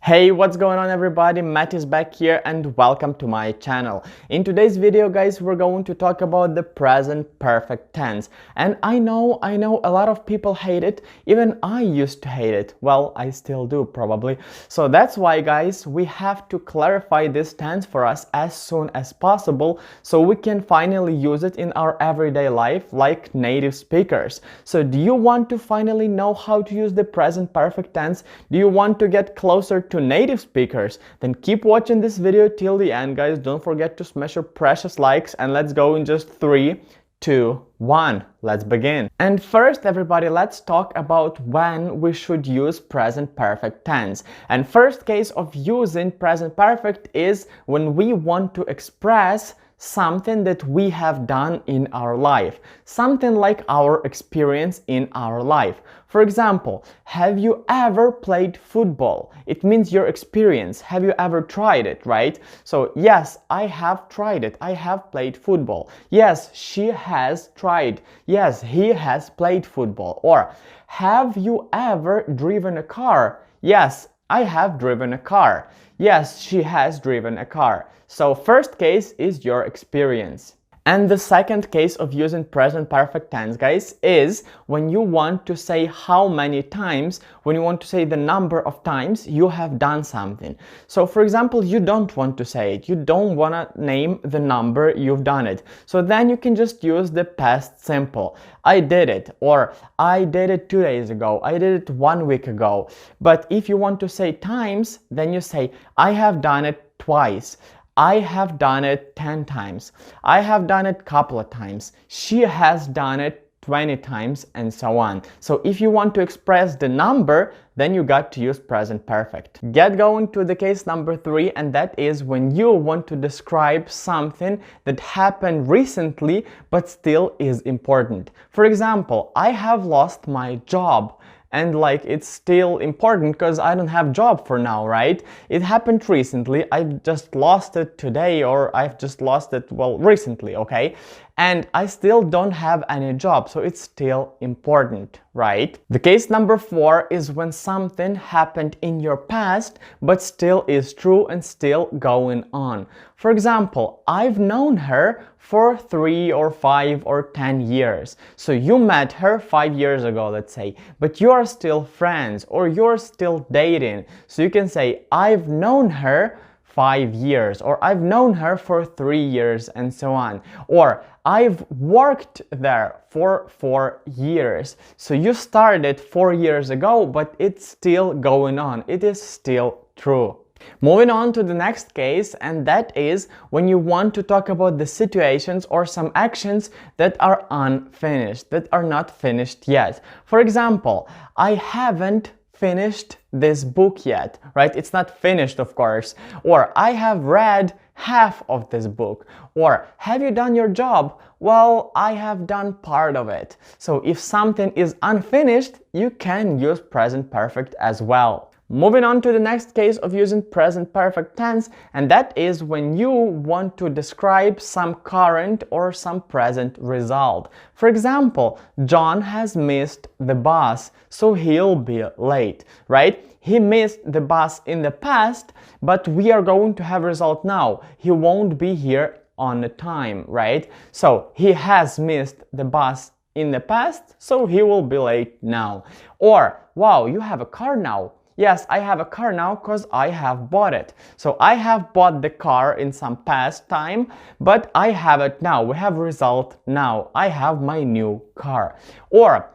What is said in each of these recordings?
Hey, what's going on everybody? Matt is back here and welcome to my channel. In today's video, guys, we're going to talk about the present perfect tense. And I know a lot of people hate it. Even I used to hate it. Well, I still do probably. So that's why, guys, we have to clarify this tense for us as soon as possible so we can finally use it in our everyday life like native speakers. So do you want to finally know how to use the present perfect tense? Do you want to get closer to native speakers? Then keep watching this video till the end, guys. Don't forget to smash your precious likes and let's go in just 3, 2, 1. Let's begin. And first, everybody, let's talk about when we should use present perfect tense. And first case of using present perfect is when we want to express something that we have done in our life, something like our experience in our life. For example, have you ever played football? It means your experience. Have you ever tried it, right? So yes, I have tried it. I have played football. Yes, she has tried. Yes, he has played football. Or have you ever driven a car? Yes, I have driven a car. Yes, she has driven a car. So first case is your experience. And the second case of using present perfect tense, guys, is when you want to say how many times, when you want to say the number of times you have done something. So for example, you don't want to say it. You don't want to name the number you've done it. So then you can just use the past simple. I did it, or I did it 2 days ago. I did it 1 week ago. But if you want to say times, then you say I have done it twice. I have done it 10 times. I have done it a couple of times. She has done it 20 times, and so on. So if you want to express the number, then you got to use present perfect. Get going to the case number 3, and that is when you want to describe something that happened recently but still is important. For example, I have lost my job. And like, it's still important because I don't have job for now, right? It happened recently. I've just lost it today, or I've just lost it, well, recently, okay? And I still don't have any job, so it's still important, right? The case number 4 is when something happened in your past but still is true and still going on. For example, I've known her for 3 or 5 or 10 years. So you met her 5 years ago, let's say, but you are still friends or you're still dating. So you can say, I've known her 5 years, or I've known her for 3 years, and so on. Or I've worked there for 4 years. So you started 4 years ago, but it's still going on. It is still true. Moving on to the next case, and that is when you want to talk about the situations or some actions that are unfinished, that are not finished yet. For example, I haven't finished this book yet, right? It's not finished, of course. Or I have read half of this book. Or have you done your job? Well, I have done part of it. So if something is unfinished, you can use present perfect as well. Moving on to the next case of using present perfect tense, and that is when you want to describe some current or some present result. For example, John has missed the bus, so he'll be late, right? He missed the bus in the past, but we are going to have result now. He won't be here on the time, right? So he has missed the bus in the past, so he will be late now. Or, wow, you have a car now. Yes, I have a car now because I have bought it. So I have bought the car in some past time, but I have it now. We have result now. I have my new car. Or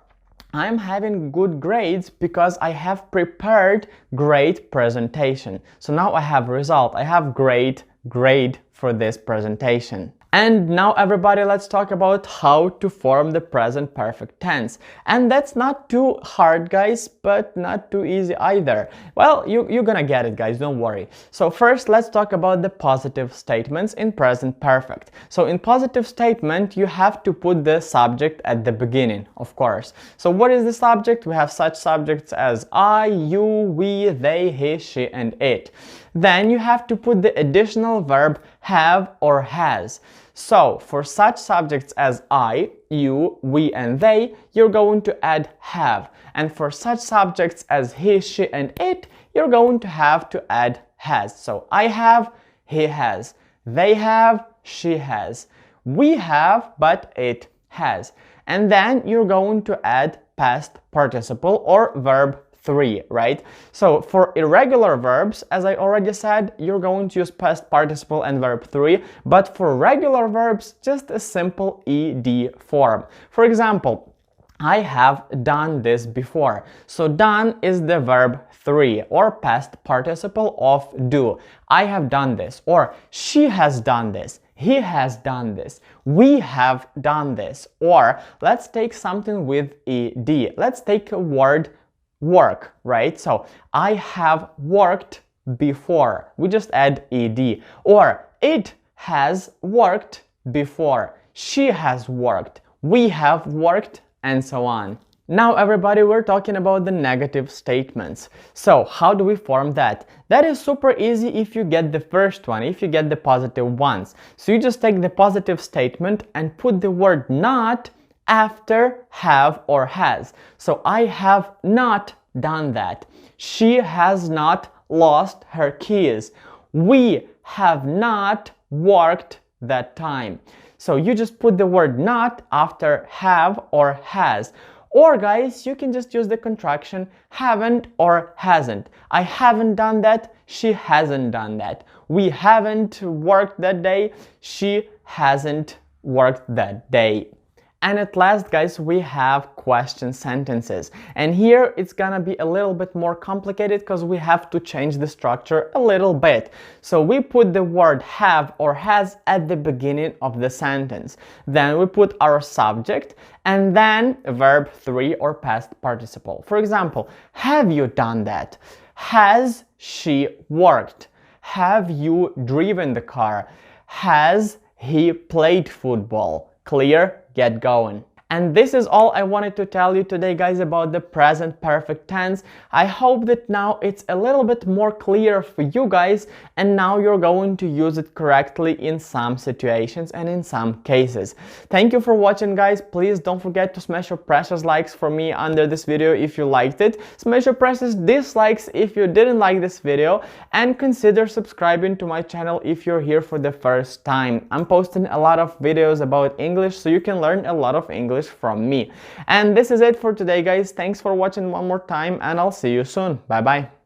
I'm having good grades because I have prepared great presentation. So now I have result. I have great grade for this presentation. And now everybody, let's talk about how to form the present perfect tense. And that's not too hard, guys, but not too easy either. Well, you're gonna get it, guys, don't worry. So first, let's talk about the positive statements in present perfect. So in positive statement, you have to put the subject at the beginning, of course. So what is the subject? We have such subjects as I, you, we, they, he, she, and it. Then you have to put the additional verb have or has. So for such subjects as I, you, we, and they, you're going to add have. And for such subjects as he, she, and it, you're going to have to add has. So I have, he has, they have, she has, we have, but it has. And then you're going to add past participle or verb 3, right? So for irregular verbs, as I already said, you're going to use past participle and verb 3, but for regular verbs, just a simple ed form. For example, I have done this before. So done is the verb 3 or past participle of do. I have done this, or she has done this, he has done this, we have done this. Or let's take something with ed. Let's take a word work, right? So I have worked before. We just add ed. Or it has worked before. She has worked. We have worked, and so on. Now everybody, we're talking about the negative statements. So how do we form that? That is super easy if you get the first one, if you get the positive ones. So you just take the positive statement and put the word not after have or has. So I have not done that. She has not lost her keys. We have not worked that time. So you just put the word not after have or has. Or guys, you can just use the contraction haven't or hasn't. I haven't done that, she hasn't done that. We haven't worked that day, she hasn't worked that day. And at last, guys, we have question sentences. And here it's gonna be a little bit more complicated because we have to change the structure a little bit. So we put the word have or has at the beginning of the sentence. Then we put our subject and then verb 3 or past participle. For example, have you done that? Has she worked? Have you driven the car? Has he played football? Clear? Get going. And this is all I wanted to tell you today, guys, about the present perfect tense. I hope that now it's a little bit more clear for you guys, and now you're going to use it correctly in some situations and in some cases. Thank you for watching, guys. Please don't forget to smash your precious likes for me under this video if you liked it. Smash your precious dislikes if you didn't like this video, and consider subscribing to my channel if you're here for the first time. I'm posting a lot of videos about English, so you can learn a lot of English from me. And this is it for today, guys. Thanks for watching one more time, and I'll see you soon. Bye bye.